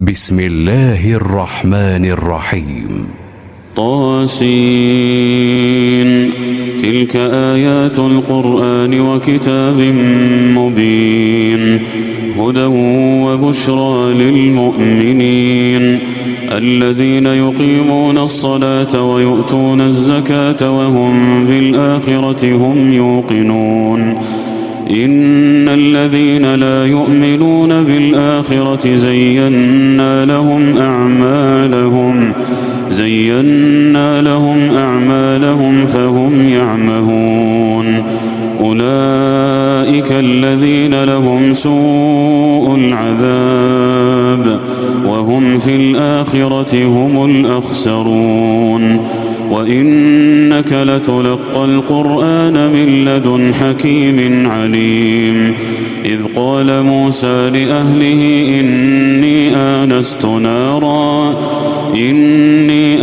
بسم الله الرحمن الرحيم. طاسين. تلك آيات القرآن وكتاب مبين، هدى وبشرى للمؤمنين الذين يقيمون الصلاة ويؤتون الزكاة وهم بالآخرة هم يوقنون. إن الذين لا يؤمنون بالآخرة زينا لهم أعمالهم فهم يعمهون. أولئك الذين لهم سوء العذاب وهم في الآخرة هم الأخسرون. وإنك لتلقى القرآن من لدن حكيم عليم. إذ قال موسى لأهله إني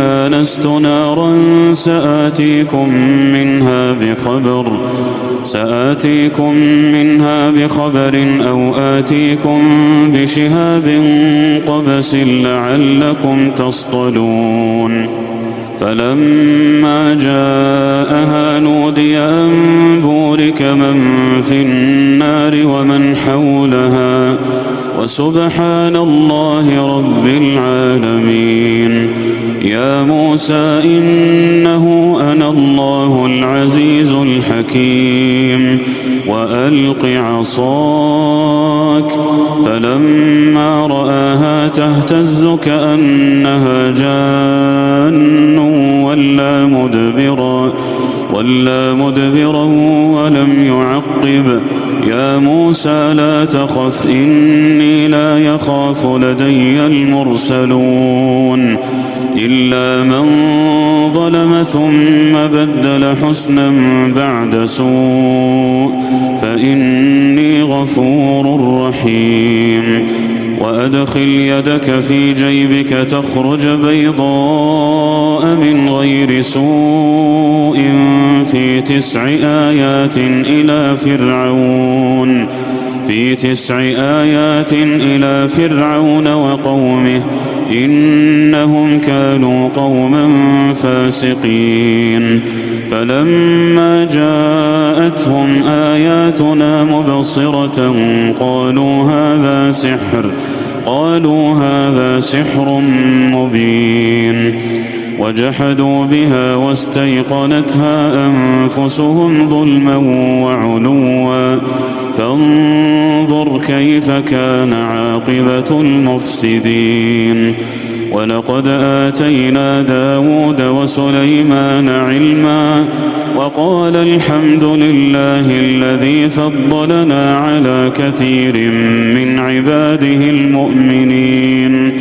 آنست نارا سآتيكم منها بخبر أو آتيكم بشهاب قبس لعلكم تصطلون. فلما جاءها نودي أن بورك من في النار ومن حولها وسبحان الله رب العالمين. يا موسى إنه أنا الله العزيز الحكيم وألق عصاك. فلما رآها تهتز كأنها جان ولا مدبرا ولم يعقب. يا موسى لا تخف إني لا يخاف لدي المرسلون. إلا من ظلم ثم بدل حسنا بعد سوء فإني غفور رحيم. وأدخل يدك في جيبك تخرج بيضاء من غير سوء في 9 آيات إلى فرعون وقومه إنهم كانوا قوما فاسقين. فلما جاءتهم آياتنا مبصرة قالوا هذا سحر مبين. وجحدوا بها واستيقنتها أنفسهم ظلما وعلوا فانظر كيف كان عاقبة المفسدين. ولقد آتينا داود وسليمان علما وقال الحمد لله الذي فضلنا على كثير من عباده المؤمنين.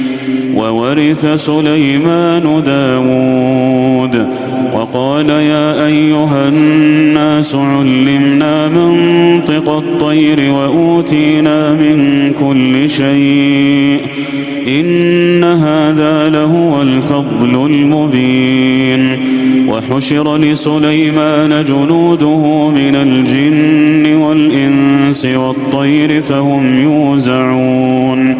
وورث سليمان داود وقال يا أيها الناس علمنا منطق الطير وأوتينا من كل شيء إن هذا لهو الفضل المبين. وحشر لسليمان جنوده من الجن والإنس والطير فهم يوزعون.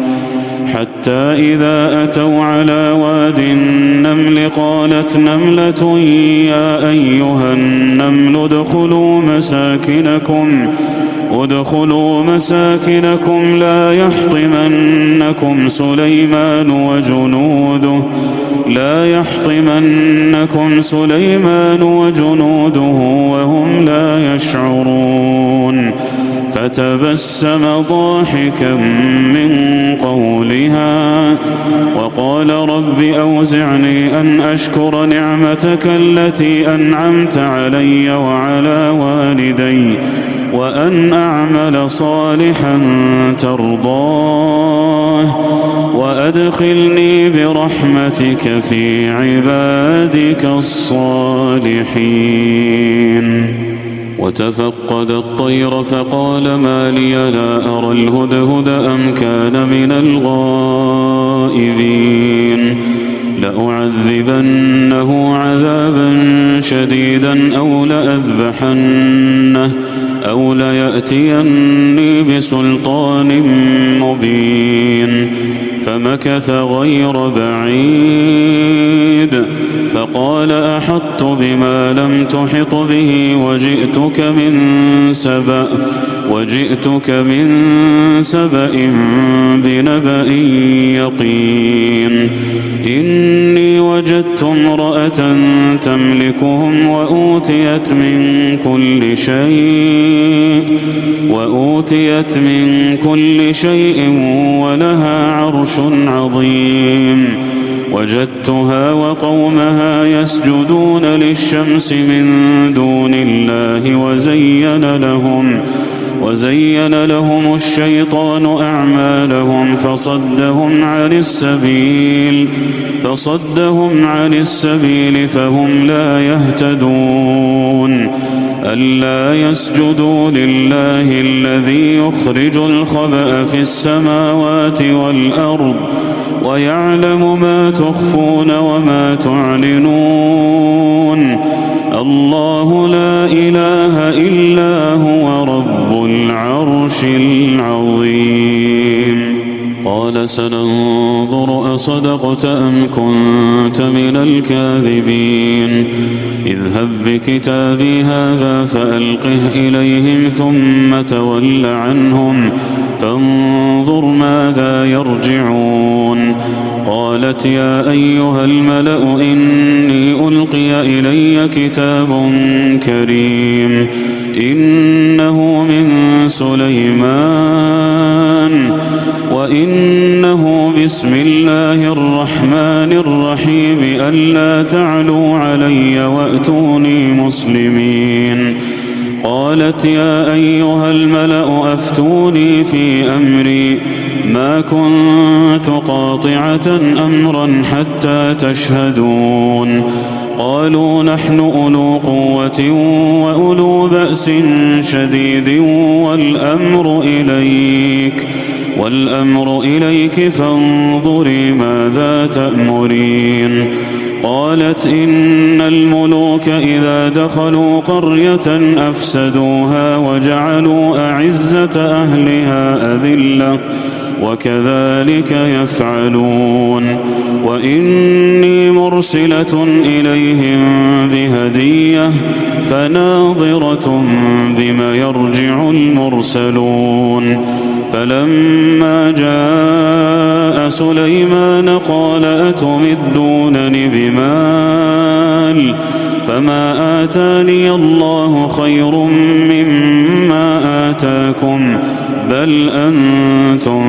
حتى إذا أتوا على واد النمل قالت نملة يا أيها النمل ادخلوا مساكنكم لا يحطمنكم سليمان وجنوده وهم لا يشعرون. فتبسم ضاحكا من قولها وقال رب أوزعني أن أشكر نعمتك التي أنعمت علي وعلى والدي وأن أعمل صالحا ترضاه وأدخلني برحمتك في عبادك الصالحين. وتفقد الطير فقال ما لي لا أرى الهدهد أم كان من الغائبين. لأعذبنه عذابا شديدا أو ليأتيني بسلطان مبين. فمكث غير بعيد فقال أحطت بما لم تحط به وجئتك من سبأ بنبأ يقين إني وجدت امرأة تملكهم وأوتيت من كل شيء ولها عرش عظيم وجدتها وقومها يسجدون للشمس من دون الله وزين لهم الشيطان أعمالهم فصدهم عن السبيل فهم لا يهتدون ألا يسجدوا لله الذي يخرج الخبأ في السماوات والأرض ويعلم ما تخفون وما تعلنون الله لا إله إلا هو رب العرش العظيم قال سننظر أصدقت أم كنت من الكاذبين اذهب بكتابي هذا فألقه إليهم ثم تول عنهم فانظر ماذا يرجعون قالت يا أيها الملأ إني ألقي إلي كتاب كريم إنه من سليمان وإنه بسم الله الرحمن الرحيم ألا تعلوا علي وأتوني مسلمين قالت يا أيها الملأ أفتوني في أمري ما كنت قاطعة أمرا حتى تشهدون قالوا نحن أولو قوة وأولو بأس شديد والأمر إليك فانظري ماذا تأمرين قالت إن الملوك إذا دخلوا قرية أفسدوها وجعلوا أعزة أهلها أذلة وكذلك يفعلون وإني مرسلة إليهم بهدية فناظرة بما يرجع المرسلون فلما جاء سليمان قال أتمدونني بمال فما آتاني الله خير مما آتاكم بل أنتم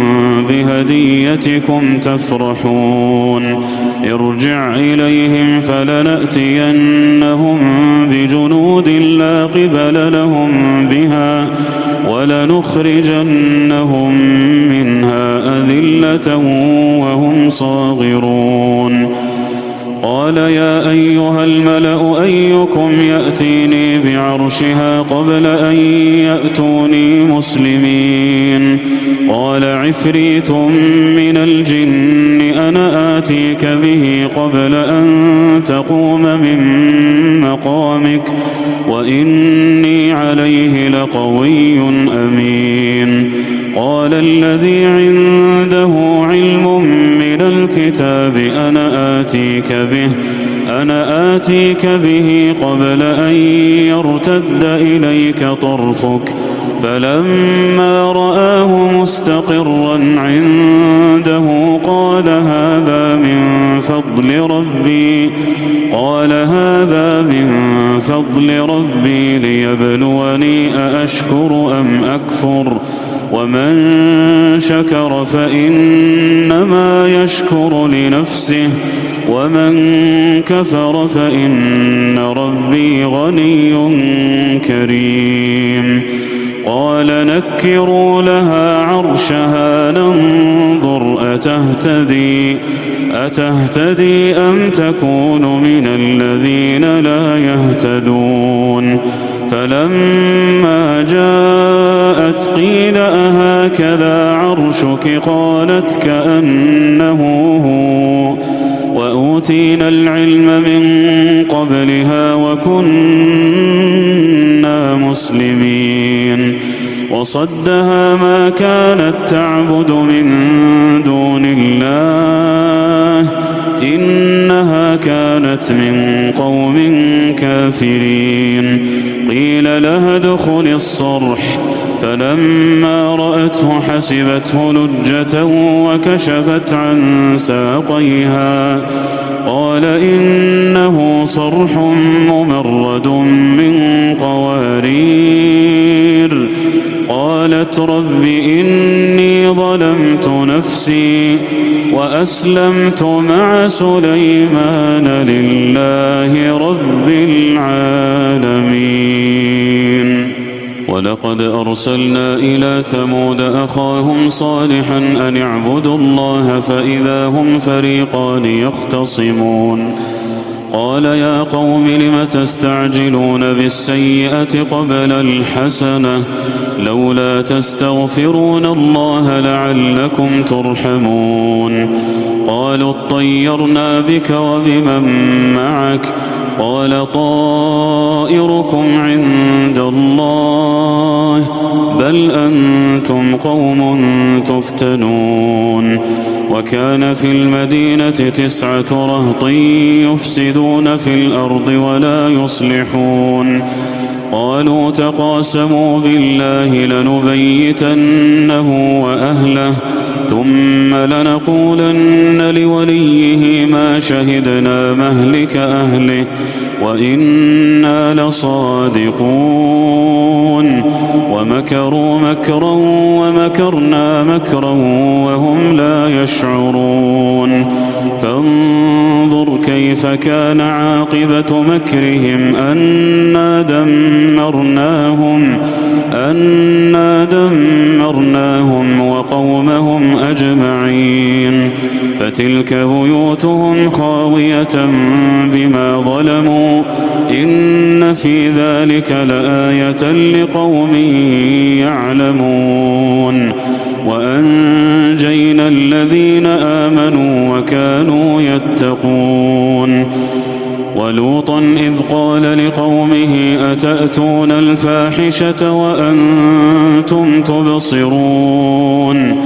بهديتكم تفرحون ارجع إليهم فلنأتينهم بجنود لا قبل لهم بها ولنخرجنهم منها أذلة وهم صاغرون قال يا أيها الملأ أيكم يأتيني بعرشها قبل أن يأتوني مسلمين قال عفريت من الجن أنا آتيك به قبل أن تقوم من مقامك وإني عليه لقوي أمين قال الذي عنده علم من الكتاب أنا آتيك به قبل أن يرتد إليك طرفك فلما رآه مستقرا عنده قال هذا من فضل ربي ليبلوني أأشكر أم أكفر ومن شكر فإنما يشكر لنفسه ومن كفر فإن ربي غني كريم قال نكروا لها عرشها ننظر أتهتدي أم تكون من الذين لا يهتدون فلما جاءت قيل أهكذا عرشك قالت كأنه هو وأوتينا العلم من قبلها وكنا مسلمين وصدها ما كانت تعبد من دون الله كانت من قوم كافرين. قيل لها ادخل الصرح، فلما رأته حسبته لجة وكشفت عن ساقيها. قال إنه صرح ممرد من قوارير. قالت رب إني ظلمت نفسي وأسلمت مع سليمان لله رب العالمين. ولقد أرسلنا إلى ثمود أخاهم صالحا أن اعبدوا الله فإذا هم فريقان يختصمون. قال يا قوم لم تستعجلون بالسيئة قبل الحسنة لولا تستغفرون الله لعلكم ترحمون. قالوا اطيرنا بك وبمن معك قال طائركم عند الله بل أنتم قوم تفتنون. وكان في المدينة 9 رهط يفسدون في الأرض ولا يصلحون. قالوا تقاسموا بالله لنبيتنه وأهله ثم لنقولن لوليه ما شهدنا مهلك أهله وإنا لصادقون. ومكروا مكرا ومكرنا مكرا وهم لا يشعرون. فانظر كيف كان عاقبة مكرهم أنا دمرناهم وقومهم أجمعين. فتلك بيوتهم خاوية بما ظلموا إن في ذلك لآية لقوم يعلمون. وأنجينا الذين آمنوا وكانوا يتقون. ولوطا إذ قال لقومه أتأتون الفاحشة وأنتم تبصرون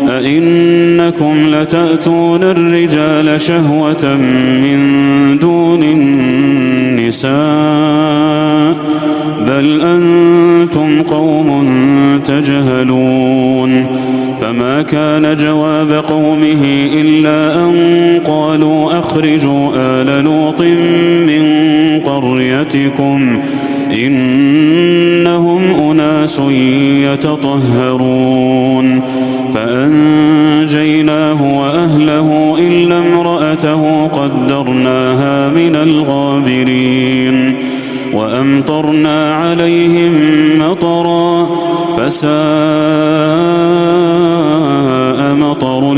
أئنكم لتأتون الرجال شهوة من دون النساء بل أنتم قوم تجهلون. فما كان جواب قومه إلا أن قالوا أخرجوا آل لوط من قريتكم إنهم أناس يتطهرون. فأنجيناه وأهله إلا امرأته قدرناها من الغابرين. وأمطرنا عليهم مطرا فساء مطر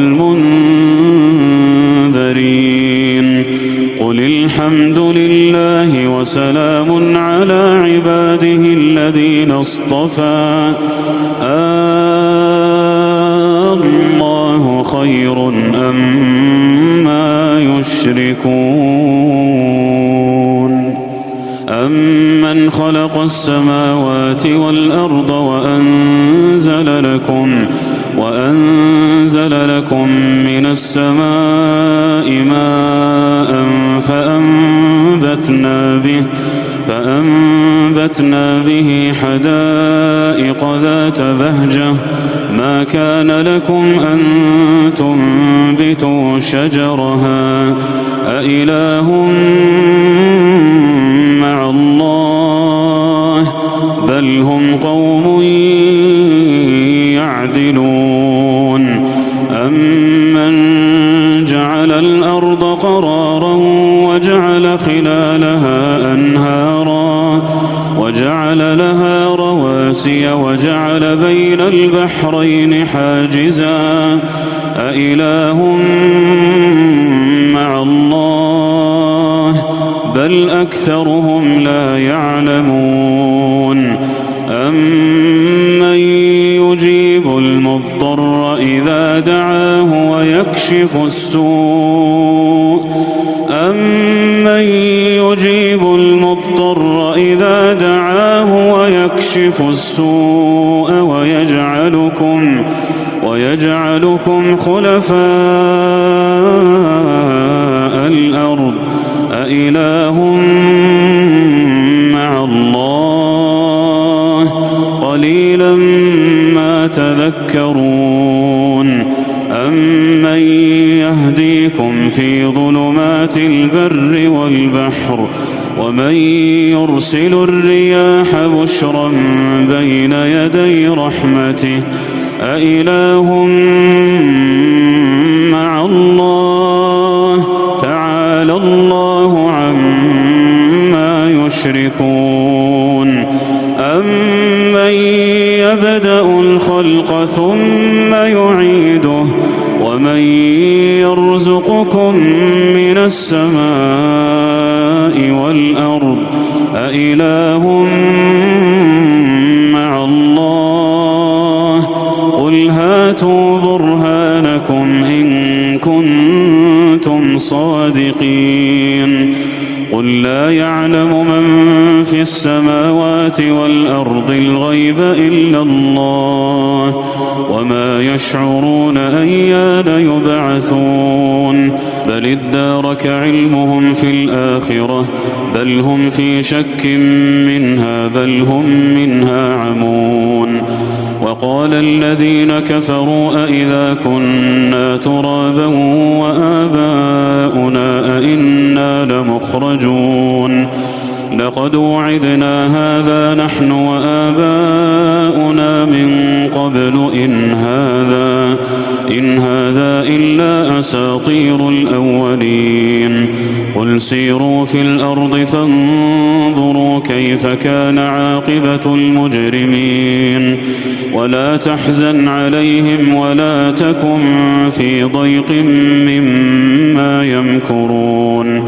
المنذرين. قل الحمد لله وسلام على عباده الذين اصطفى الله خير أما يشركون. أمن خلق السماوات والأرض وأنزل لكم من السماء ماء فأنبتنا به حدائق ذات بهجة ما كان لكم أن تنبتوا شجرها أإله مع الله بل هم قوم يعدلون. أمن جعل الأرض قرارا وجعل خلالها أنهارا وجعل لها رواسي وجعل بين البحرين حاجزا أإله مع الله بل أكثرهم لا يعلمون. أمن يجيب المضطر إذا دعاه ويكشف السوء ويجعلكم خلفاء الأرض أإله مع الله قليلا ما تذكرون أمن يهديكم في ظلمات البر والبحر ومن يرسل الرياح بشرا بين يدي رحمته أإله مع الله تعالى الله عما يشركون أمن يبدأ الخلق ثم يعيده ومن يرزقكم من السماء والأرض أإله مع الله قل هاتوا برهانكم إن كنتم صادقين قل لا يعلم من في السماوات والأرض الغيب إلا الله وما يشعرون أيان يبعثون بل ادارك علمهم في الآخرة بل هم في شك منها بل هم منها عمون وقال الذين كفروا أإذا كنا ترابا وآباؤنا أئنا لمخرجون لقد وعدنا هذا نحن وآباؤنا من قبل إن هذا إلا أساطير الأولين قل سيروا في الأرض فانظروا كيف كان عاقبة المجرمين ولا تحزن عليهم ولا تكن في ضيق مما يمكرون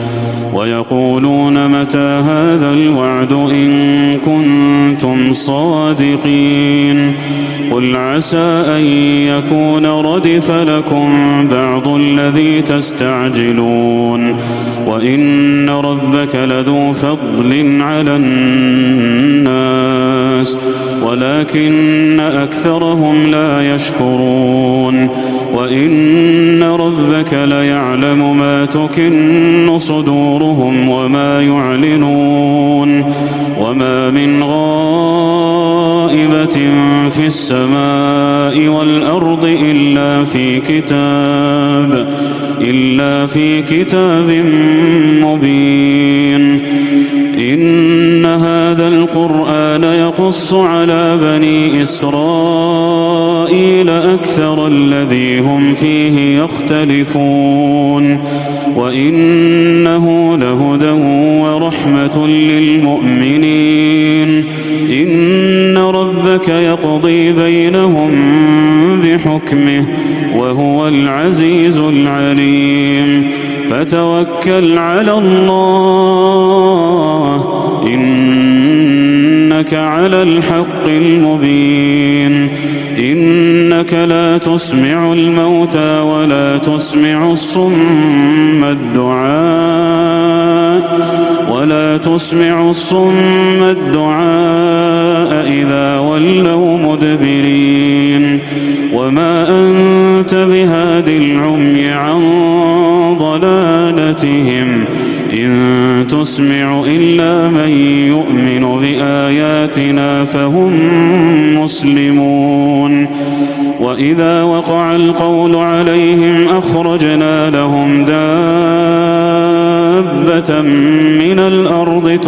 ويقولون متى هذا الوعد إن كنتم صادقين قل عسى أن يكون ردف لكم بعض الذي تستعجلون وإن ربك لذو فضل على الناس ولكن أكثرهم لا يشكرون وإن ربك ليعلم ما تكن صدورهم وما يعلنون وما من غائبة في السماء والأرض إلا في كتاب مبين إن هذا القرآن يقص على بني إسرائيل أكثر الذي هم فيه يختلفون وإنه لهدى ورحمة للمؤمنين إن ربك يقضي بينهم بحكمه وهو العزيز العليم فتوكل على الله إنك على الحق المبين إنك لا تسمع الموتى ولا تسمع الصم الدعاء إذا ولوا مدبرين وما أنت بهاد العمي عن ضلالتهم إن تسمع إلا من يؤمن بآياتنا فهم مسلمون وإذا وقع القول عليهم أخرجنا لهم دابة من الأرض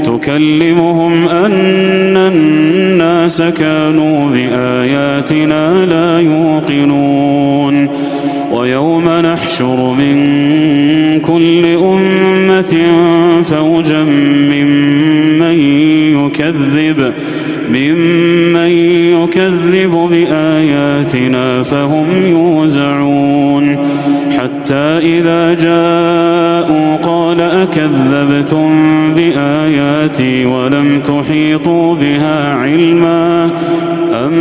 تكلمهم أن الناس كانوا بآياتنا لا يوقنون ويوم نحشر من كل أمة فوجا ممن يكذب بآياتنا فهم يوزعون حتى إذا جاءوا قال أكذبتم بآياتي ولم تحيطوا بها علما أم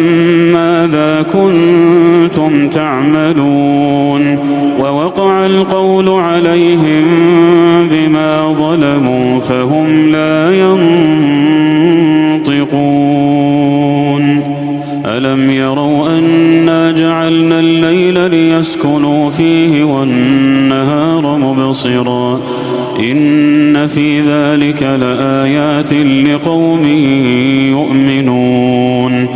ماذا كنتم تعملون ووقع القول عليهم بما ظلموا فهم لا ينطقون ألم يروا أنا جعلنا الليل ليسكنوا فيه والنهار مبصرا إن في ذلك لآيات لقوم يؤمنون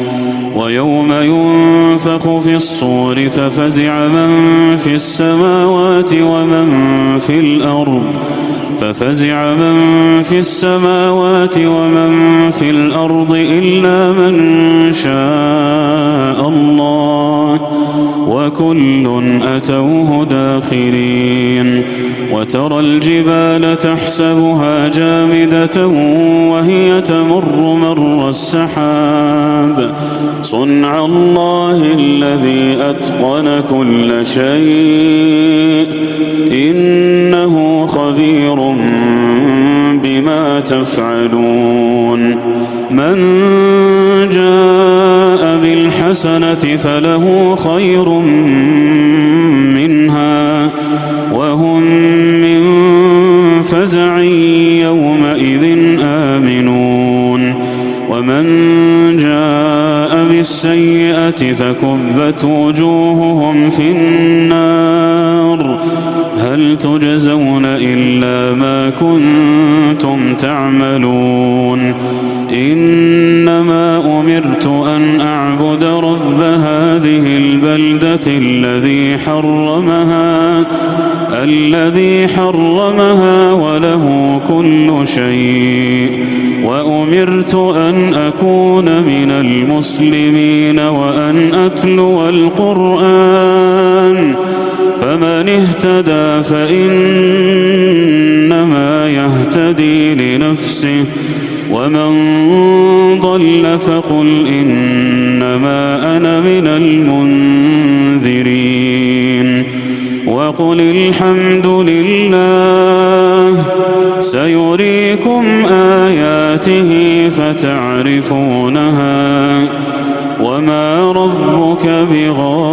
ويوم ينفخ في الصور ففزع من في السماوات ومن في الأرض إلا من شاء الله وكل أتوه داخرين وترى الجبال تحسبها جامدة وهي تمر مر السحاب صنع الله الذي أتقن كل شيء إنه خبير بما تفعلون من جاء بالحسنة فله خير منها وهم من فزع يومئذ آمنون ومن جاء بالسيئة فكبت وجوههم في النار هل تجزون إلا ما كنتم تعملون إنما أمرت أن أعبد رب هذه البلدة الذي حرمها وله كل شيء وأمرت أن أكون من المسلمين وأن أتلو القرآن فمن اهتدى فإنما يهتدي لنفسه ومن ضل فقل إنما أنا من المنذرين وقل الحمد لله سيريكم آياته فتعرفونها وما ربك بغافل